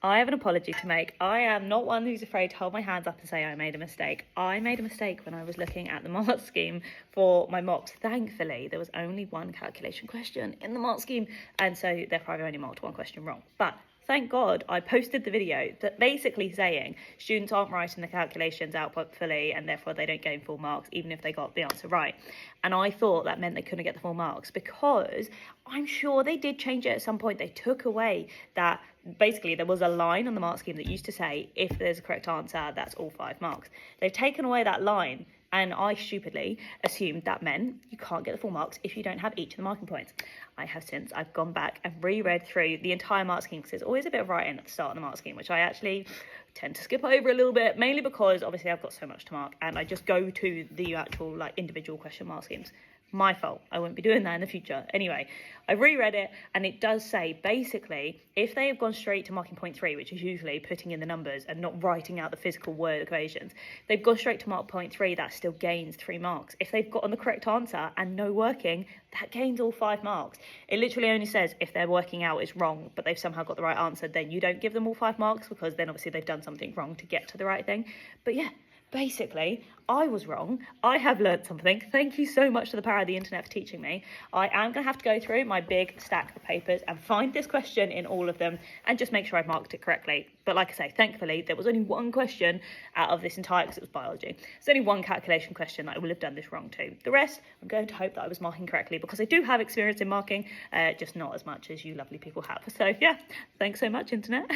I have an apology to make. I am not one who's afraid to hold my hands up and say I made a mistake. I made a mistake when I was looking at the mark scheme for my mocks. Thankfully, there was only one calculation question in the mark scheme, and so therefore I've only marked one question wrong. But thank God I posted the video that basically saying students aren't writing the calculations output fully and therefore they don't gain full marks even if they got the answer right. And I thought that meant they couldn't get the full marks because I'm sure they did change it at some point. They took away that, basically there was a line on the mark scheme that used to say if there's a correct answer, that's all 5 marks. They've taken away that line, and I stupidly assumed that meant you can't get the full marks if you don't have each of the marking points. I've gone back and reread through the entire mark scheme because there's always a bit of writing at the start of the mark scheme, which I actually tend to skip over a little bit, mainly because obviously I've got so much to mark and I just go to the actual individual question mark schemes. My fault. I won't be doing that in the future. Anyway, I reread it and it does say basically if they have gone straight to marking point 3, which is usually putting in the numbers and not writing out the physical word equations, they've gone straight to mark point 3, that still gains 3 marks. If they've gotten the correct answer and no working, that gains all 5 marks. It literally only says if their working out is wrong but they've somehow got the right answer, then you don't give them all 5 marks because then obviously they've done something wrong to get to the right thing. But yeah, basically, I was wrong. I have learnt something. Thank you so much to the power of the internet for teaching me. I am going to have to go through my big stack of papers and find this question in all of them and just make sure I've marked it correctly. But like I say, thankfully, there was only one question out of this entire, because it was biology. There's only one calculation question that I will have done this wrong to. The rest, I'm going to hope that I was marking correctly because I do have experience in marking, just not as much as you lovely people have. So yeah, thanks so much, internet.